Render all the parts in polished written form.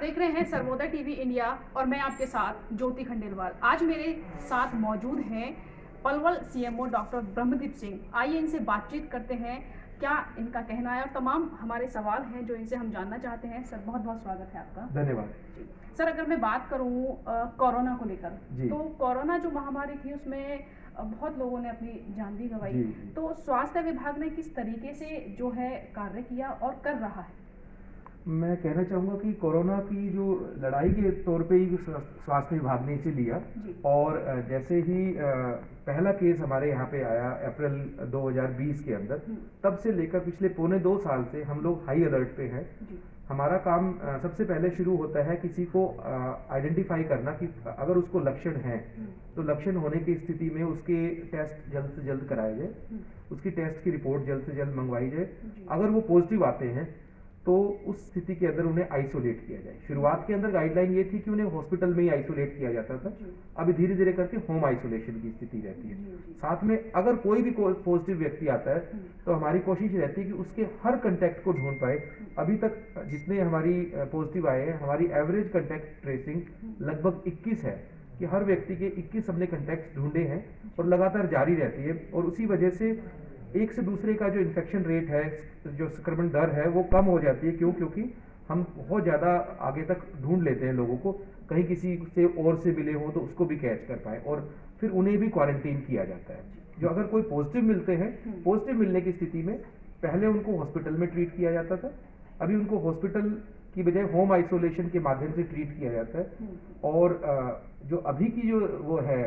देख रहे हैं सर्वोदय टीवी इंडिया और मैं आपके साथ ज्योति खंडेलवाल। आज मेरे साथ मौजूद हैं पलवल सीएमओ डॉक्टर ब्रह्मदीप सिंह। आइए इनसे बातचीत करते हैं, क्या इनका कहना है और तमाम हमारे सवाल हैं जो इनसे हम जानना चाहते हैं। सर बहुत बहुत स्वागत है आपका। धन्यवाद जी सर, अगर मैं बात करूं कोरोना को लेकर, तो कोरोना जो महामारी थी उसमें बहुत लोगों ने अपनी जान भी गंवाई, तो स्वास्थ्य विभाग ने किस तरीके से जो है कार्य किया और कर रहा है? मैं कहना चाहूँगा कि कोरोना की जो लड़ाई के तौर पे ही स्वास्थ्य विभाग ने इसे लिया। और जैसे ही पहला केस हमारे यहाँ पे आया अप्रैल 2020 के अंदर, तब से लेकर पिछले पौने 2 साल से हम लोग हाई अलर्ट पे हैं। हमारा काम सबसे पहले शुरू होता है किसी को आइडेंटिफाई करना कि अगर उसको लक्षण हैं तो लक्षण होने की स्थिति में उसके टेस्ट जल्द से जल्द कराए जाए, उसकी टेस्ट की रिपोर्ट जल्द से जल्द मंगवाई जाए। अगर वो पॉजिटिव आते हैं तो उस स्थिति के अंदर उन्हें आइसोलेट किया जाए। शुरुआत के अंदर गाइडलाइन ये थी कि उन्हें हॉस्पिटल में ही आइसोलेट किया जाता था, अभी धीरे धीरे करके होम आइसोलेशन की स्थिति रहती है। साथ में अगर कोई भी पॉजिटिव व्यक्ति आता है तो हमारी कोशिश रहती है कि उसके हर कंटेक्ट को ढूंढ पाए। अभी तक जितने हमारी पॉजिटिव आए हैं, हमारी एवरेज कंटेक्ट ट्रेसिंग लगभग 21 है कि हर व्यक्ति के 21 हमने कंटेक्ट ढूंढे हैं और लगातार जारी रहती है। और उसी वजह से एक से दूसरे का जो इन्फेक्शन रेट है, जो संक्रमण दर है, वो कम हो जाती है। क्योंकि हम बहुत ज़्यादा आगे तक ढूंढ लेते हैं लोगों को, कहीं किसी से और से मिले हों तो उसको भी कैच कर पाए और फिर उन्हें भी क्वारंटीन किया जाता है। जो अगर कोई पॉजिटिव मिलते हैं, पॉजिटिव मिलने की स्थिति में पहले उनको हॉस्पिटल में ट्रीट किया जाता था, अभी उनको हॉस्पिटल की बजाय होम आइसोलेशन के माध्यम से ट्रीट किया जाता है। और जो अभी की जो वो है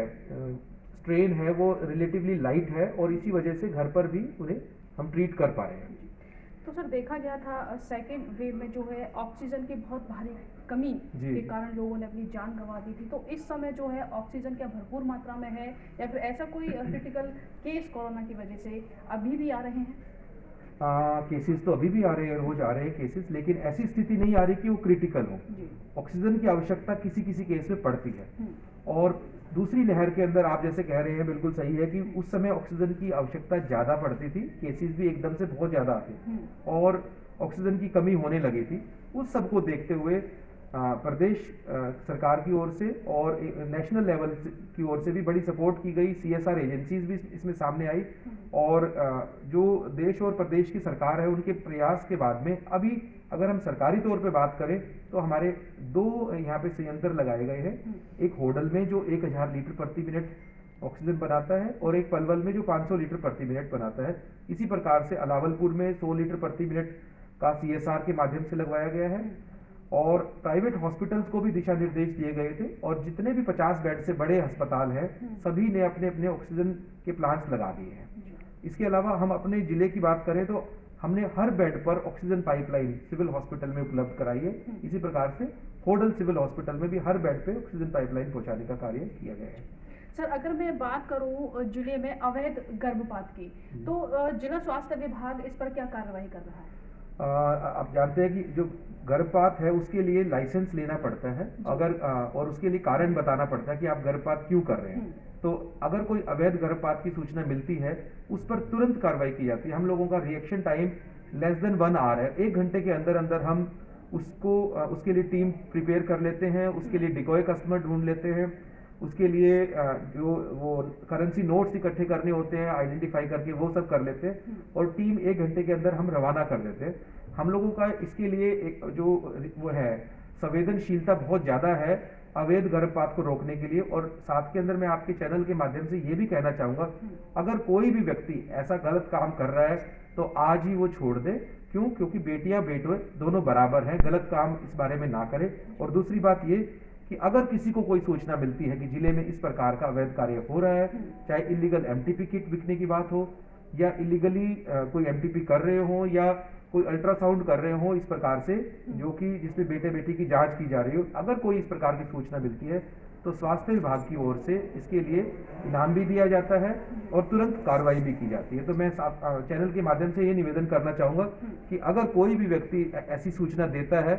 स्ट्रेन है वो रिलेटिवली लाइट है और इसी वजह से घर पर भी उन्हें हम ट्रीट कर पा रहे हैं। तो सर देखा गया था सेकेंड वेव में जो है ऑक्सीजन की बहुत भारी कमी के कारण लोगों ने अपनी जान गंवा दी थी, तो इस समय जो है ऑक्सीजन क्या भरपूर मात्रा में है या फिर ऐसा कोई क्रिटिकल केस कोरोना की वजह से अभी भी आ रहे हैं? केसेस तो अभी भी आ रहे हैं, रोज आ रहे हैं केसेस, लेकिन ऐसी स्थिति नहीं आ रही कि वो क्रिटिकल हो। ऑक्सीजन की आवश्यकता किसी किसी केस में पड़ती है। और दूसरी लहर के अंदर आप जैसे कह रहे हैं, बिल्कुल सही है कि उस समय ऑक्सीजन की आवश्यकता ज़्यादा पड़ती थी, केसेस भी एकदम से बहुत ज़्यादा आते और ऑक्सीजन की कमी होने लगी थी। उस सबको देखते हुए प्रदेश सरकार की ओर से और नेशनल लेवल की ओर से भी बड़ी सपोर्ट की गई। CSR एजेंसीज भी इसमें सामने आई और जो देश और प्रदेश की सरकार है उनके प्रयास के बाद में अभी अगर हम सरकारी तौर पे बात करें तो हमारे 2 यहाँ पे संयंत्र लगाए गए हैं। एक होडल में जो 1000 लीटर प्रति मिनट ऑक्सीजन बनाता है और एक पलवल में जो 500 लीटर प्रति मिनट बनाता है। इसी प्रकार से अलावलपुर में 100 लीटर प्रति मिनट का CSR के माध्यम से लगवाया गया है। और प्राइवेट हॉस्पिटल्स को भी दिशा निर्देश दिए गए थे और जितने भी 50 बेड से बड़े अस्पताल हैं सभी ने अपने अपने ऑक्सीजन के प्लांट्स लगा दिए हैं। इसके अलावा हम अपने जिले की बात करें तो हमने हर बेड पर ऑक्सीजन पाइपलाइन सिविल हॉस्पिटल में उपलब्ध कराई है। इसी प्रकार से होडल सिविल हॉस्पिटल में भी हर बेड पे ऑक्सीजन पाइपलाइन पहुंचाने का कार्य किया गया है। सर अगर मैं बात करूं जिले में अवैध गर्भपात की, तो जिला स्वास्थ्य विभाग इस पर क्या कार्रवाई कर रहा है? आप जानते हैं कि जो गर्भपात है उसके लिए लाइसेंस लेना पड़ता है, अगर और उसके लिए कारण बताना पड़ता है कि आप गर्भपात क्यों कर रहे हैं। तो अगर कोई अवैध गर्भपात की सूचना मिलती है उस पर तुरंत कार्रवाई की जाती है। हम लोगों का reaction time less than 1 hour है, 1 घंटे के अंदर अंदर हम उसके लिए टीम प्रिपेयर कर लेते हैं, उसके लिए डिकॉय कस्टमर ढूंढ लेते हैं, उसके लिए जो वो करेंसी नोट्स इकट्ठे करने होते हैं आइडेंटिफाई करके वो सब कर लेते हैं और टीम 1 घंटे के अंदर हम रवाना कर देते हैं। हम लोगों का इसके लिए एक जो वो है संवेदनशीलता बहुत ज़्यादा है अवैध गर्भपात को रोकने के लिए। और साथ के अंदर मैं आपके चैनल के माध्यम से ये भी कहना चाहूँगा, अगर कोई भी व्यक्ति ऐसा गलत काम कर रहा है तो आज ही वो छोड़ दे। क्योंकि बेटियां बेटे दोनों बराबर हैं, गलत काम इस बारे में ना करें। और दूसरी बात ये कि अगर किसी को कोई सूचना मिलती है कि जिले में इस प्रकार का अवैध कार्य हो रहा है, चाहे इलीगल MTP किट बिकने की बात हो या इलीगली कोई MTP कर रहे हो या कोई अल्ट्रासाउंड कर रहे हो इस प्रकार से, जो कि जिसमें बेटे बेटी की जांच की जा रही हो, अगर कोई इस प्रकार की सूचना मिलती है तो स्वास्थ्य विभाग की ओर से इसके लिए इनाम भी दिया जाता है और तुरंत कार्रवाई भी की जाती है। तो मैं चैनल के माध्यम से ये निवेदन करना चाहूँगा कि अगर कोई भी व्यक्ति ऐसी सूचना देता है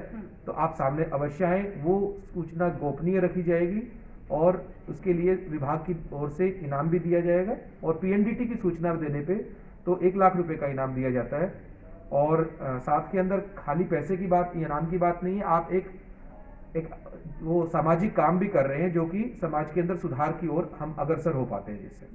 तो आप सामने अवश्य आएँ, वो सूचना गोपनीय रखी जाएगी और उसके लिए विभाग की ओर से इनाम भी दिया जाएगा। और PNDT की सूचना देने पे तो 1 लाख रुपए का इनाम दिया जाता है। और साथ के अंदर खाली पैसे की बात, इनाम की बात नहीं है, आप एक एक वो सामाजिक काम भी कर रहे हैं जो कि समाज के अंदर सुधार की ओर हम अग्रसर हो पाते हैं जिससे।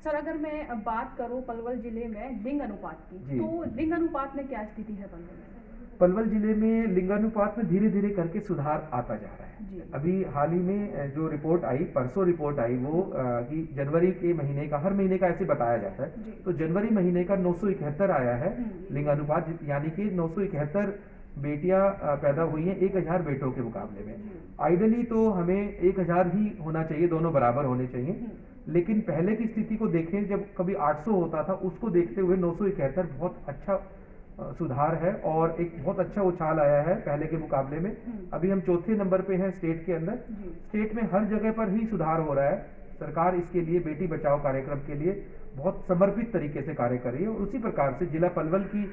सर अगर मैं बात करूं पलवल जिले में लिंग अनुपात की, जी। तो लिंग अनुपात में क्या स्थिति है पलवल में? पलवल जिले में लिंगानुपात में धीरे धीरे करके सुधार आता जा रहा जी। है। अभी हाल ही में जो रिपोर्ट आई, परसों रिपोर्ट आई, वो कि जनवरी के महीने का, हर महीने का ऐसे बताया जाता है, जी। तो जनवरी महीने का 971 आया है लिंगानुपात, यानी कि 971 बेटियां पैदा हुई हैं 1000 बेटों के मुकाबले में। आइडियली तो हमें 1000 ही होना चाहिए, दोनों बराबर होने चाहिए, लेकिन पहले की स्थिति को देखें जब कभी 800 होता था, उसको देखते हुए 971 बहुत अच्छा सुधार है और एक बहुत अच्छा उछाल आया है पहले के मुकाबले में। अभी हम चौथे नंबर पे हैं स्टेट के अंदर। स्टेट में हर जगह पर ही सुधार हो रहा है। सरकार इसके लिए बेटी बचाओ कार्यक्रम के लिए बहुत समर्पित तरीके से कार्य कर रही है, और उसी प्रकार से जिला पलवल की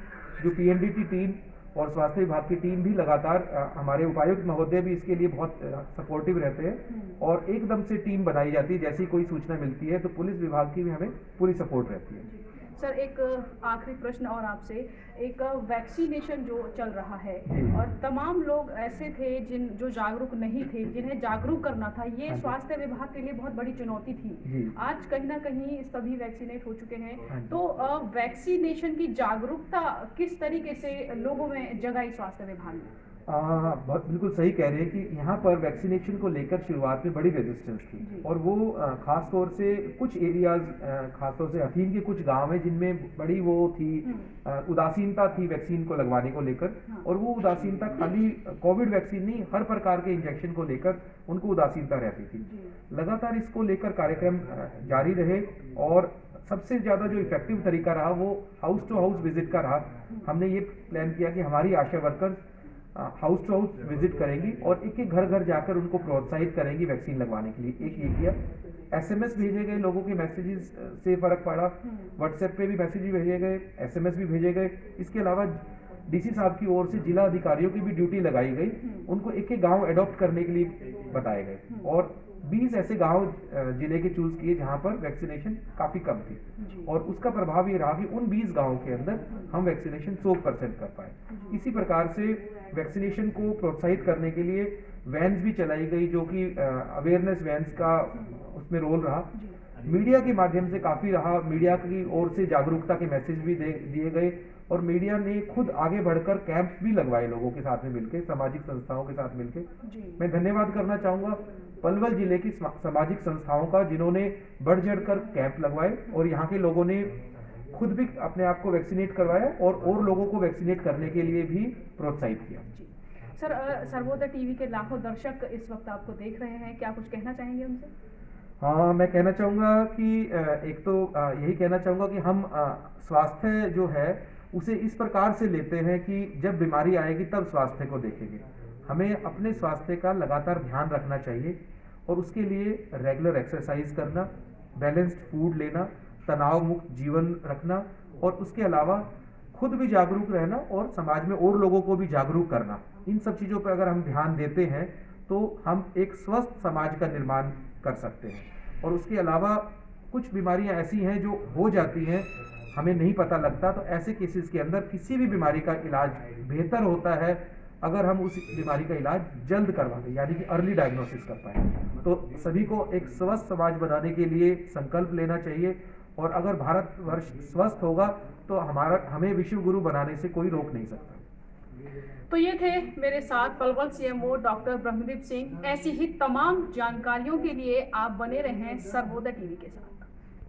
जो पीएनडीटी टीम और स्वास्थ्य विभाग की टीम भी लगातार, हमारे उपायुक्त महोदय भी इसके लिए बहुत सपोर्टिव रहते हैं, और एकदम से टीम बनाई जाती है। जैसी कोई सूचना मिलती है तो पुलिस विभाग की भी हमें पूरी सपोर्ट रहती है। सर एक आखिरी प्रश्न और आपसे, एक वैक्सीनेशन जो चल रहा है और तमाम लोग ऐसे थे जो जागरूक नहीं थे, जिन्हें जागरूक करना था, ये स्वास्थ्य विभाग के लिए बहुत बड़ी चुनौती थी। आज कहीं ना कहीं सभी वैक्सीनेट हो चुके हैं, तो वैक्सीनेशन की जागरूकता किस तरीके से लोगों में जगाई स्वास्थ्य विभाग ने? बहुत बिल्कुल सही कह रहे हैं कि यहाँ पर वैक्सीनेशन को लेकर शुरुआत में बड़ी रेजिस्टेंस थी, और वो खास तौर से कुछ एरियाज, खास तौर से हथीन के कुछ गांव हैं जिनमें बड़ी वो थी, उदासीनता थी वैक्सीन को लगवाने को लेकर। और वो उदासीनता खाली कोविड वैक्सीन नहीं, हर प्रकार के इंजेक्शन को लेकर उनको उदासीनता रहती थी। लगातार इसको लेकर कार्यक्रम जारी रहे, और सबसे ज्यादा जो इफेक्टिव तरीका रहा वो हाउस टू हाउस विजिट का रहा। हमने ये प्लान किया कि हमारी ASHA workers house to house visit करेंगी और एक एक घर घर जाकर उनको प्रोत्साहित करेंगी वैक्सीन लगवाने के लिए। एक ये किया। एसएमएस भेजे गए, लोगों के मैसेजेस से फर्क पड़ा, व्हाट्सएप पे भी मैसेज भेजे गए, एसएमएस भी भेजे गए। इसके अलावा डीसी साहब की ओर से जिला अधिकारियों की भी ड्यूटी लगाई गई, उनको एक एक गांव एडॉप्ट करने के लिए बताए गए, और 20 ऐसे गांव जिले के चूज किए जहां पर वैक्सीनेशन काफी कम थी, और उसका प्रभाव ये रहा कि उन 20 गांवों के अंदर हम वैक्सीनेशन 100% कर पाए। इसी प्रकार से वैक्सीनेशन को प्रोत्साहित करने के लिए वैन्स भी चलाई गई, जो कि अवेयरनेस वैन्स का उसमें रोल रहा। मीडिया के माध्यम से काफी रहा, मीडिया की ओर से जागरूकता के मैसेज भी दिए गए, और मीडिया ने खुद आगे बढ़कर कैंप्स भी लगवाए लोगों के साथ में मिलकर, सामाजिक संस्थाओं के साथ मिलकर। मैं धन्यवाद करना चाहूंगा पलवल जिले की सामाजिक संस्थाओं का, जिन्होंने बढ़ चढ़कर कैंप लगवाए, और यहाँ के लोगों ने खुद भी अपने आप को वैक्सीनेट करवाया और लोगों को वैक्सीनेट करने के लिए भी प्रोत्साहित किया। सर सर्वोदय टीवी के लाखों दर्शक इस वक्त आपको देख रहे हैं, क्या कुछ कहना चाहेंगे उनसे? हाँ, मैं कहना चाहूँगा कि एक तो यही कहना चाहूँगा कि हम स्वास्थ्य जो है उसे इस प्रकार से लेते हैं कि जब बीमारी आएगी तब स्वास्थ्य को देखेंगे। हमें अपने स्वास्थ्य का लगातार ध्यान रखना चाहिए, और उसके लिए रेगुलर एक्सरसाइज करना, बैलेंस्ड फूड लेना, तनाव मुक्त जीवन रखना, और उसके अलावा खुद भी जागरूक रहना और समाज में और लोगों को भी जागरूक करना। इन सब चीज़ों पर अगर हम ध्यान देते हैं तो हम एक स्वस्थ समाज का निर्माण कर सकते हैं। और उसके अलावा कुछ बीमारियां ऐसी हैं जो हो जाती हैं, हमें नहीं पता लगता, तो ऐसे केसेस के अंदर किसी भी बीमारी का इलाज बेहतर होता है अगर हम उस बीमारी का इलाज जल्द करवा दें, यानी कि अर्ली डायग्नोसिस कर पाए। तो सभी को एक स्वस्थ समाज बनाने के लिए संकल्प लेना चाहिए, और अगर भारतवर्ष स्वस्थ होगा तो हमें विश्व गुरु बनाने से कोई रोक नहीं सकता। तो ये थे मेरे साथ पलवल सीएमओ डॉक्टर ब्रह्मदीप सिंह। ऐसी ही तमाम जानकारियों के लिए आप बने रहें सर्वोदय टीवी के साथ।